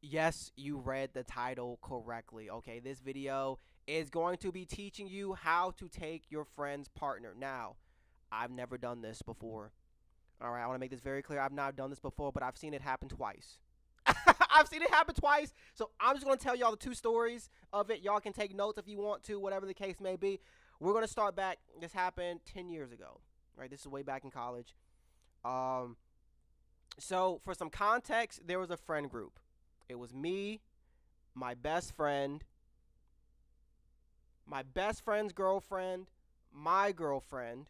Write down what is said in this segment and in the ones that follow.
Yes, you read the title correctly. Okay, this video is going to be teaching you how to take your friend's partner. Now, I've never done this before. All right, I want to make this very clear. I've not done this before, but I've seen it happen twice. I've seen it happen twice. So I'm just going to tell y'all the two stories of it. Y'all can take notes if you want to, whatever the case may be. We're going to start back. This happened 10 years ago. Right? This is way back in college. Um, so for some context, there was a friend group. It was me, my best friend, my best friend's girlfriend, my girlfriend,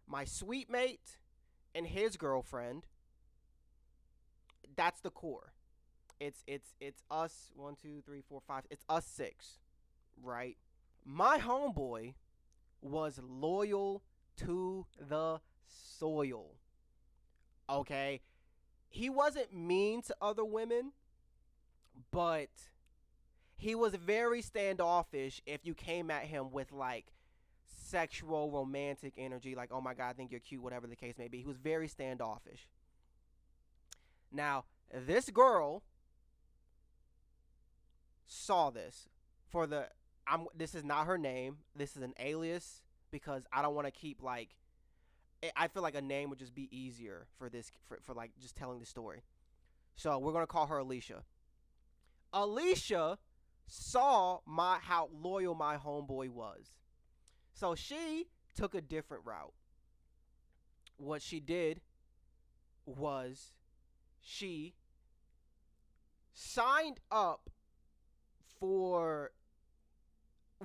my sweet mate, and his girlfriend. That's the core. It's us 1, 2, 3, 4, 5. It's us six, right? My homeboy was loyal to the soil. Okay, he wasn't mean to other women, but he was very standoffish if you came at him with like sexual romantic energy, like, oh my god, I think you're cute, whatever the case may be. He was very standoffish. Now, this girl saw this for the this is not her name. This is an alias because I don't want to keep like I feel like a name would just be easier for this for like just telling the story. So, we're going to call her Alicia. Alicia saw my how loyal my homeboy was. So she took a different route. What she did was she signed up for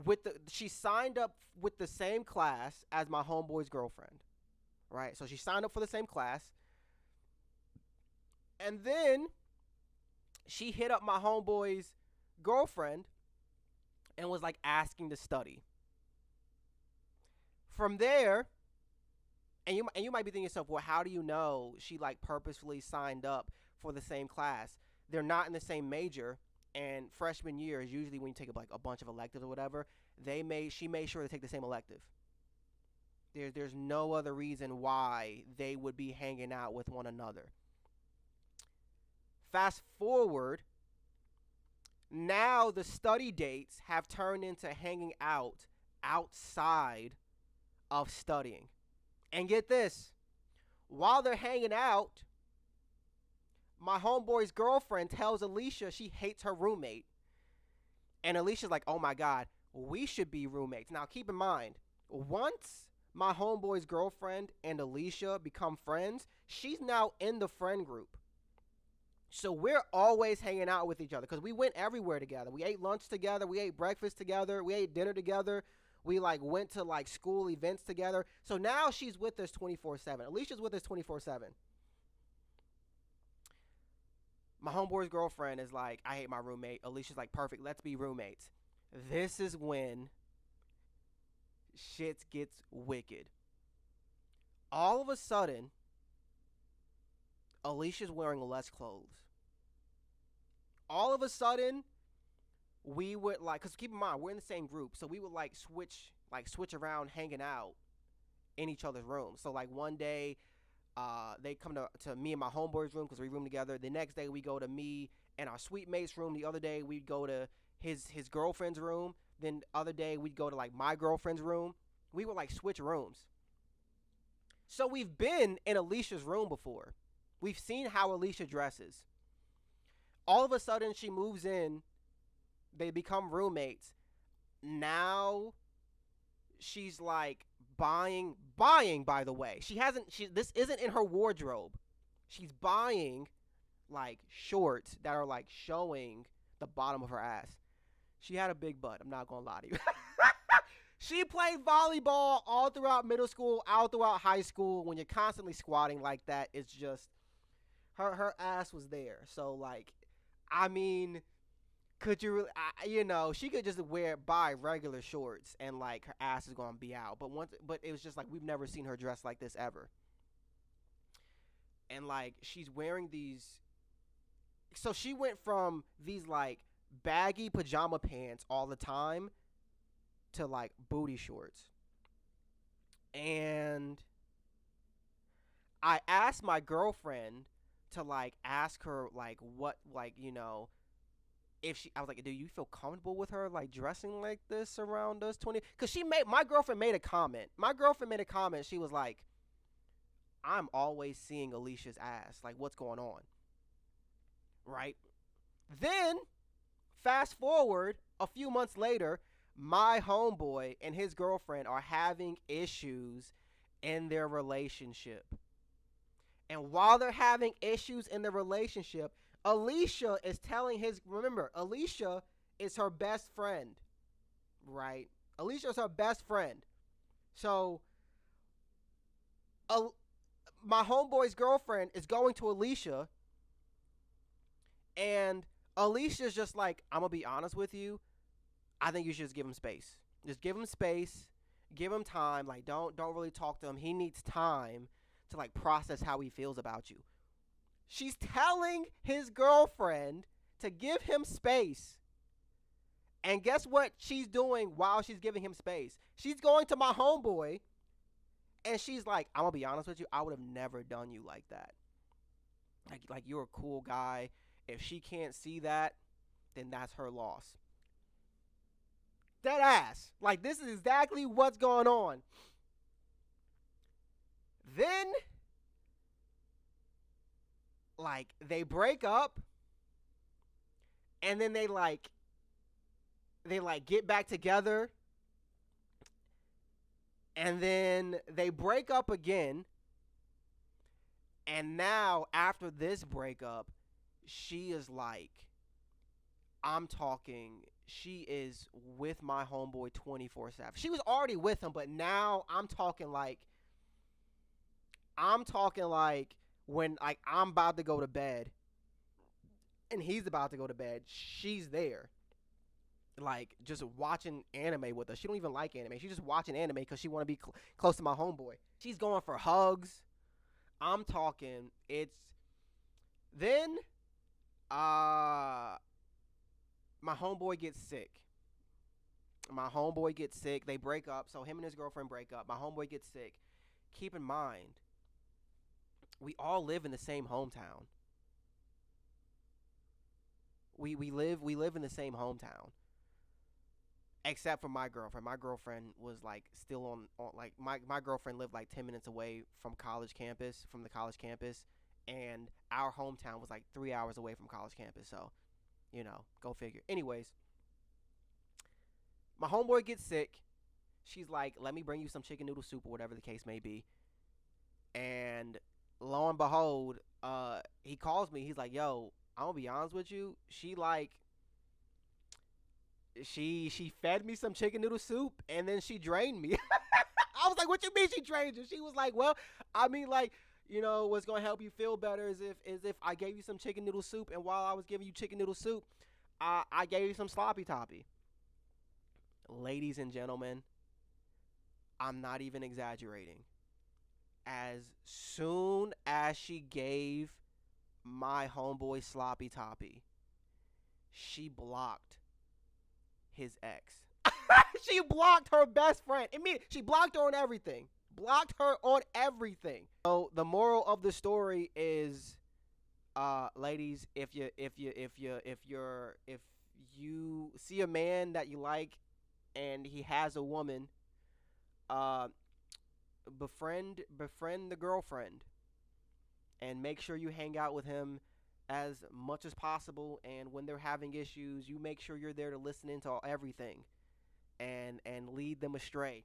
with the she signed up with the same class as my homeboy's girlfriend, right? So she signed up for the same class, and then she hit up my homeboy's girlfriend and was like asking to study. From there, and you might be thinking to yourself, well, how do you know she like purposefully signed up for the same class? They're not in the same major, and freshman year is usually when you take like a bunch of electives or whatever. She made sure to take the same elective. There's no other reason why they would be hanging out with one another. Fast forward, now the study dates have turned into hanging out outside of studying. And get this, while they're hanging out, my homeboy's girlfriend tells Alicia she hates her roommate. And Alicia's like, oh my God, we should be roommates. Now, keep in mind, once my homeboy's girlfriend and Alicia become friends, she's now in the friend group. So we're always hanging out with each other because we went everywhere together. We ate lunch together. We ate breakfast together. We ate dinner together. We like went to like school events together. So now she's with us 24/7. Alicia's with us 24/7. My homeboy's girlfriend is like, I hate my roommate. Alicia's like, perfect, let's be roommates. This is when shit gets wicked. All of a sudden, Alicia's wearing less clothes. All of a sudden, we would like, cause keep in mind we're in the same group, so we would like switch around hanging out in each other's rooms. So like one day, they come to me and my homeboy's room because we room together. The next day we go to me and our sweet mate's room. The other day we'd go to his girlfriend's room. Then the other day we'd go to like my girlfriend's room. We would like switch rooms. So we've been in Alicia's room before. We've seen how Alicia dresses. All of a sudden she moves in. They become roommates. Now she's like buying by the way. She this isn't in her wardrobe. She's buying like shorts that are like showing the bottom of her ass. She had a big butt, I'm not going to lie to you. She played volleyball all throughout middle school, all throughout high school. When you're constantly squatting like that, it's just her ass was there. So like I mean, could you really, she could just buy regular shorts and like her ass is gonna be out. But it was just like we've never seen her dress like this ever. And like she's wearing these, so she went from these like baggy pajama pants all the time to like booty shorts. And I asked my girlfriend to like ask her like what like if she I was like, do you feel comfortable with her like dressing like this around us 20? Because she made my girlfriend made a comment. My girlfriend made a comment. She was like, I'm always seeing Alicia's ass. Like, what's going on? Right? Then, fast forward a few months later, my homeboy and his girlfriend are having issues in their relationship. And while they're having issues in the relationship, Alicia is telling remember, Alicia is her best friend, right? Alicia is her best friend. So, uh, my homeboy's girlfriend is going to Alicia, and Alicia's just like, I'm going to be honest with you. I think you should just give him space. Just give him space. Give him time. Like, don't really talk to him. He needs time to, like, process how he feels about you. She's telling his girlfriend to give him space. And guess what she's doing while she's giving him space? She's going to my homeboy, and she's like, I'm going to be honest with you. I would have never done you like that. Like you're a cool guy. If she can't see that, then that's her loss. Dead ass. Like, this is exactly what's going on. Then, like, they break up, and then they get back together, and then they break up again, and now after this breakup, she is like, I'm talking, she is with my homeboy 24/7. She was already with him, but now I'm talking like when like I'm about to go to bed and he's about to go to bed, she's there. Like, just watching anime with us. She don't even like anime. She's just watching anime because she want to be close to my homeboy. She's going for hugs. I'm talking. It's then my homeboy gets sick. They break up. So him and his girlfriend break up. My homeboy gets sick. Keep in mind, we all live in the same hometown. We live in the same hometown. Except for my girlfriend. My girlfriend was like still on like my girlfriend lived like 10 minutes away from the college campus, and our hometown was like 3 hours away from college campus. So, go figure. Anyways, my homeboy gets sick. She's like, let me bring you some chicken noodle soup or whatever the case may be. And lo and behold, he calls me. He's like, yo, I'm gonna be honest with you. She fed me some chicken noodle soup and then she drained me. I was like, what you mean she drained you? She was like, well, I mean, like, what's gonna help you feel better is if I gave you some chicken noodle soup, and while I was giving you chicken noodle soup, I gave you some sloppy toppy. Ladies and gentlemen, I'm not even exaggerating. As soon as she gave my homeboy sloppy toppy, she blocked his ex. She blocked her best friend. She blocked her on everything. So the moral of the story is, ladies, if you see a man that you like and he has a woman, befriend the girlfriend and make sure you hang out with him as much as possible. And when they're having issues, you make sure you're there to listen into everything and lead them astray.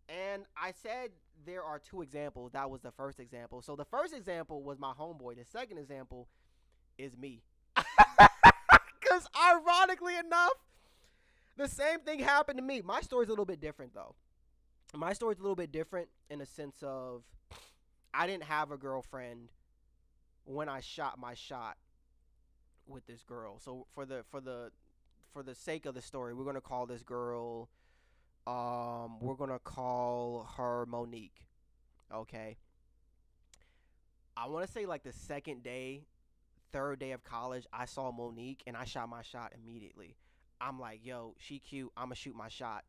And I said there are two examples. That was the first example. So the first example was my homeboy. The second example is me. Because ironically enough, the same thing happened to me. My story's a little bit different, though. My story's a little bit different in the sense of I didn't have a girlfriend when I shot my shot with this girl. So for the sake of the story, we're gonna call this girl. We're gonna call her Monique. Okay. I want to say like the third day of college, I saw Monique and I shot my shot immediately. I'm like, yo, she cute. I'm gonna shoot my shot.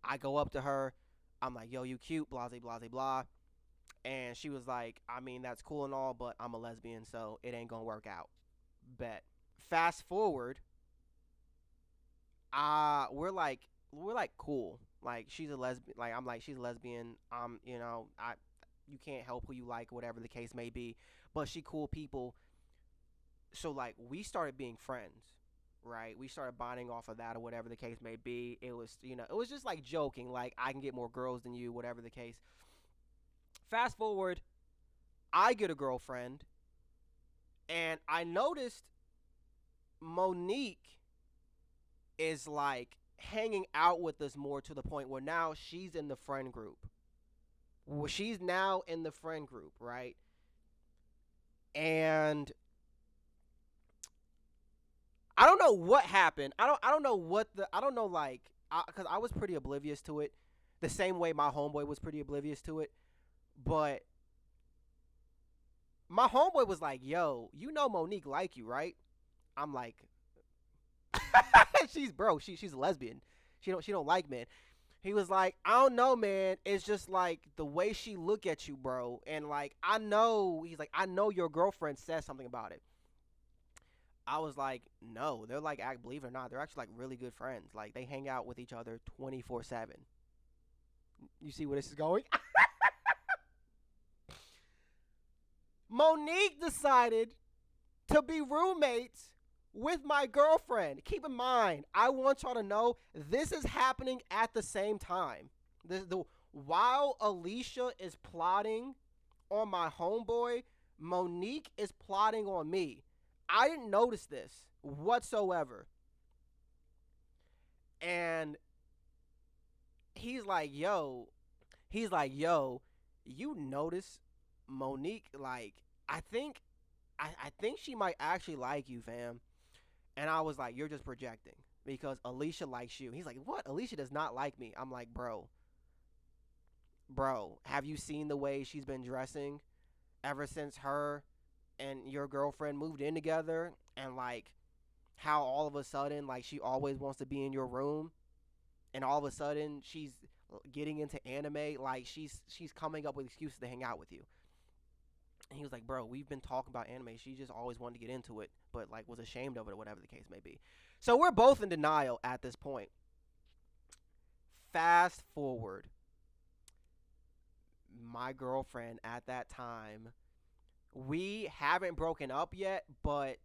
I go up to her. I'm like, yo, you cute. Blah blah blah blah. And she was like, I mean, that's cool and all, but I'm a lesbian, so it ain't gonna work out. Bet. Fast forward, we're like cool. Like she's a lesbian. Like I'm like she's a lesbian. I you can't help who you like, whatever the case may be. But she cool people. So like we started being friends, right? We started bonding off of that or whatever the case may be. It was just like joking, like I can get more girls than you, whatever the case. Fast forward, I get a girlfriend, and I noticed Monique is like hanging out with us more to the point where now she's in the friend group. Well, she's now in the friend group, right? And I don't know what happened. I don't know what the I don't know like cuz I was pretty oblivious to it the same way my homeboy was pretty oblivious to it, but my homeboy was like, "Yo, you know Monique like you, right?" I'm like, she's a lesbian. She don't like men. He was like, I don't know, man. It's just like the way she look at you, bro. And like I know, he's like, I know your girlfriend says something about it. I was like, no, they're like, act believe it or not, they're actually like really good friends. Like they hang out with each other 24/7. You see where this is going? Monique decided to be roommates with my girlfriend. Keep in mind, I want y'all to know this is happening at the same time. While Alicia is plotting on my homeboy, Monique is plotting on me. I didn't notice this whatsoever. And he's like, yo, he's like, yo, you notice Monique, like, I think she might actually like you, fam. And I was like, you're just projecting because Alicia likes you. He's like, what? Alicia does not like me. I'm like, bro, have you seen the way she's been dressing ever since her and your girlfriend moved in together? And like, how all of a sudden, like, she always wants to be in your room, and all of a sudden she's getting into anime. Like, she's coming up with excuses to hang out with you. And he was like, bro, we've been talking about anime. She just always wanted to get into it, but like was ashamed of it or whatever the case may be. So we're both in denial at this point. Fast forward, my girlfriend at that time, we haven't broken up yet, but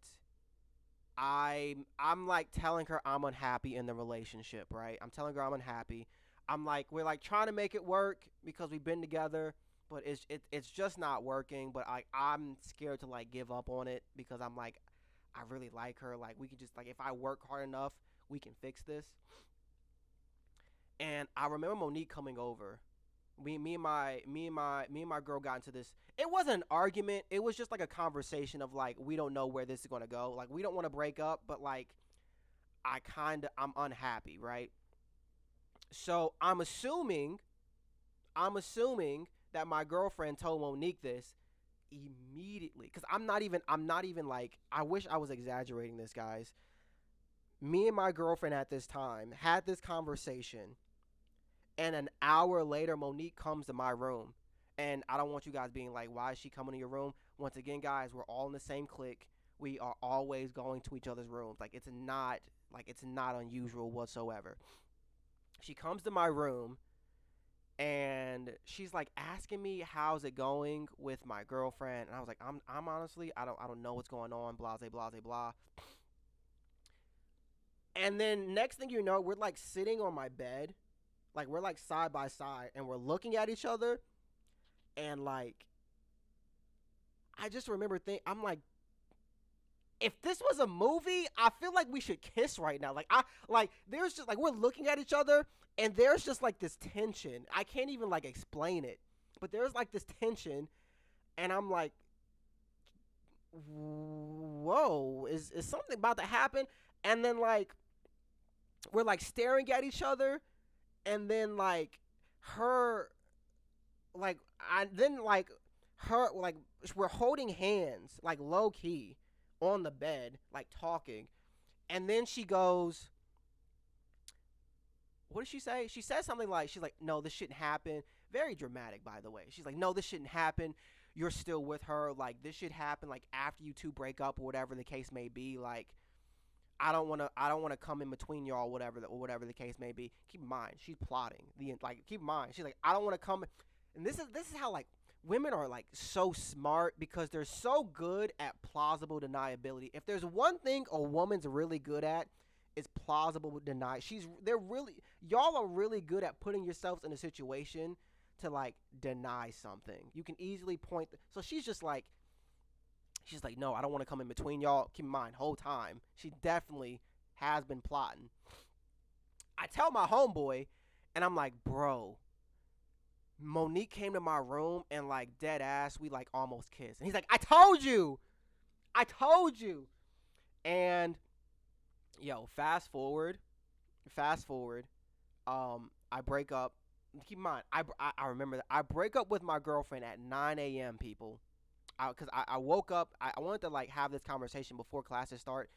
I'm like telling her I'm unhappy in the relationship, right? I'm telling her I'm unhappy. I'm like we're like trying to make it work because we've been together, but it's just not working. But I'm scared to like give up on it because I'm like I really like her. Like we could just like if I work hard enough, we can fix this. And I remember Monique coming over. Me and my girl got into this. It wasn't an argument. It was just like a conversation of like we don't know where this is gonna go. Like we don't want to break up, but like I'm unhappy, right? So I'm assuming that my girlfriend told Monique this immediately because I'm not even like I wish I was exaggerating this, guys. Me and my girlfriend at this time had this conversation, and an hour later Monique comes to my room. And I don't want you guys being like, why is she coming to your room? Once again, guys, we're all in the same clique. We are always going to each other's rooms. Like it's not unusual whatsoever. She comes to my room and she's like asking me how's it going with my girlfriend. And I was like, I'm honestly I don't know what's going on, blah blah blah blah. And then next thing you know, we're like sitting on my bed, like we're like side by side, and we're looking at each other, and like I just remember I'm like, if this was a movie, I feel like we should kiss right now. Like there's just like we're looking at each other, and there's just like this tension. I can't even like explain it, but there's like this tension, and I'm like, whoa, is something about to happen? And then like we're like staring at each other, and then like her like I then like her like we're holding hands like low key on the bed like talking, and then she goes, what did she say? She said something like she's like, no, this shouldn't happen, Very dramatic, by the way. She's like, no, this shouldn't happen. You're still with her. Like, this should happen, like, after you two break up or whatever the case may be. Like, I don't wanna come in between y'all, whatever the case may be. Keep in mind, she's plotting. Keep in mind, she's like, I don't wanna come, and this is how, like, women are, like, so smart because they're so good at plausible deniability. If there's one thing a woman's really good at, it's plausible deny. Y'all are really good at putting yourselves in a situation to, like, deny something. You can easily point. So she's like, no, I don't want to come in between y'all. Keep in mind, whole time she definitely has been plotting. I tell my homeboy, and I'm like, bro, Monique came to my room and, like, dead ass, we, like, almost kissed. And he's like, I told you. And yo, fast forward. I break up. Keep in mind, I remember that I break up with my girlfriend at 9 a.m. People, because I woke up. I wanted to, like, have this conversation before classes start.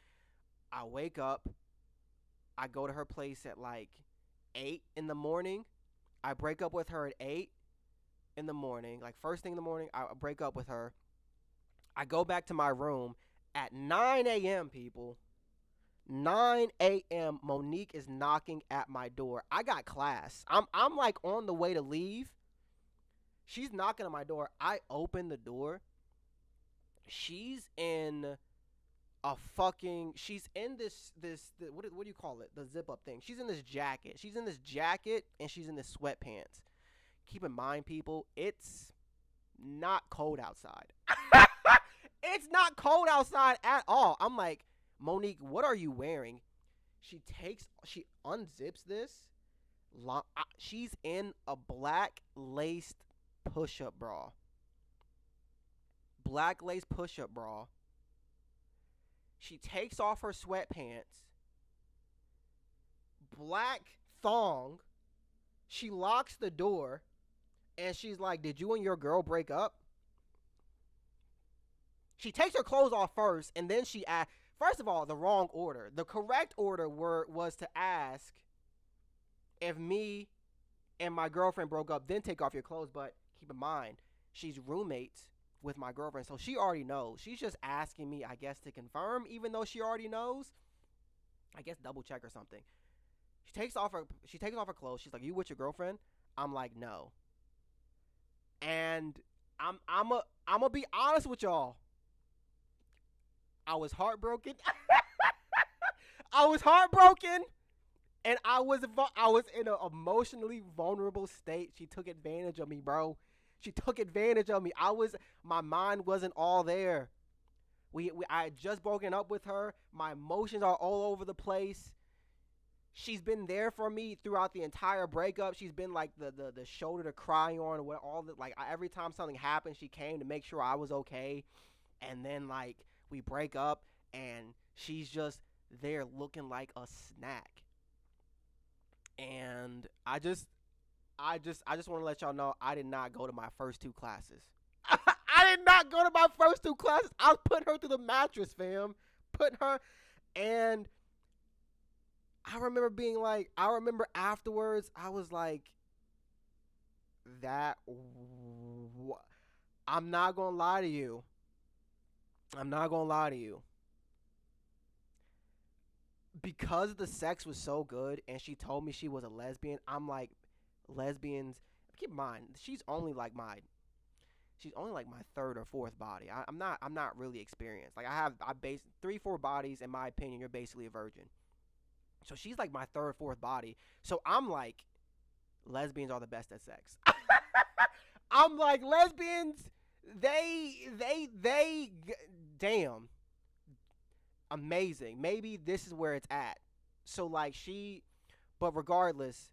I wake up. I go to her place at, like, 8 in the morning. I break up with her at 8 in the morning. Like, first thing in the morning, I break up with her. I go back to my room at 9 a.m. People. 9 a.m. Monique is knocking at my door. I got class. I'm like on the way to leave. She's knocking at my door. I open the door. She's in she's in what do you call it? The zip up thing. She's in this jacket. And she's in this sweatpants. Keep in mind, people, it's not cold outside. It's not cold outside at all. I'm like, Monique, what are you wearing? She unzips this. She's in a black laced push-up bra. Black lace push-up bra. She takes off her sweatpants. Black thong. She locks the door. And she's like, did you and your girl break up? She takes her clothes off first, and then she asks. First of all, the wrong order. The correct order was to ask if me and my girlfriend broke up, then take off your clothes. But keep in mind, she's roommates with my girlfriend, so she already knows. She's just asking me, I guess, to confirm, even though she already knows. I guess double check or something. She takes off her clothes. She's like, "You with your girlfriend?" I'm like, "No." And I'm be honest with y'all. I was heartbroken. I was heartbroken, and I was in an emotionally vulnerable state. She took advantage of me, bro. She took advantage of me. My mind wasn't all there. I had just broken up with her. My emotions are all over the place. She's been there for me throughout the entire breakup. She's been like the shoulder to cry on. Every time something happened, she came to make sure I was okay. And then, like, we break up, and she's just there looking like a snack. And I just want to let y'all know, I did not go to my first two classes. I did not go to my first two classes. I put her through the mattress, fam. And I remember afterwards, I was like, I'm not going to lie to you. Because the sex was so good and she told me she was a lesbian, I'm like, lesbians, keep in mind, she's only like my third or fourth body. I'm not really experienced. Like, I base 3-4 bodies. In my opinion, you're basically a virgin. So she's like my third, fourth body. So I'm like, lesbians are the best at sex. I'm like, lesbians, damn, amazing. Maybe this is where it's at. So, like, but regardless,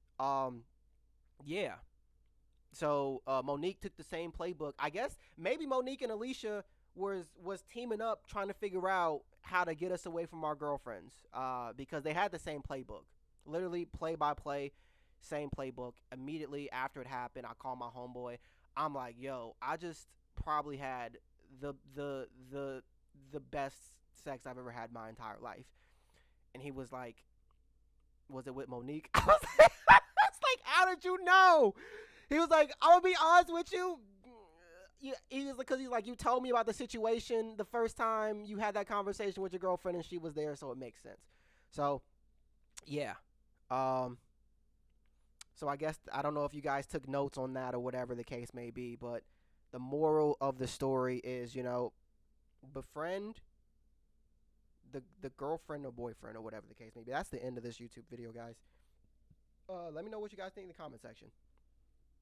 yeah. So Monique took the same playbook. I guess maybe Monique and Alicia was teaming up, trying to figure out how to get us away from our girlfriends, because they had the same playbook, literally play by play, same playbook. Immediately after it happened, I called my homeboy. I'm like, yo, I just probably had the best sex I've ever had my entire life. And he was like, was it with Monique? I was like, how did you know? He was like, I'm gonna be honest with you. Yeah, he was because he's like, you told me about the situation the first time you had that conversation with your girlfriend and she was there, so it makes sense. So yeah, um, so I guess I don't know if you guys took notes on that or whatever the case may be, but the moral of the story is, befriend the girlfriend or boyfriend or whatever the case may be. That's the end of this YouTube video, guys. Let me know what you guys think in the comment section.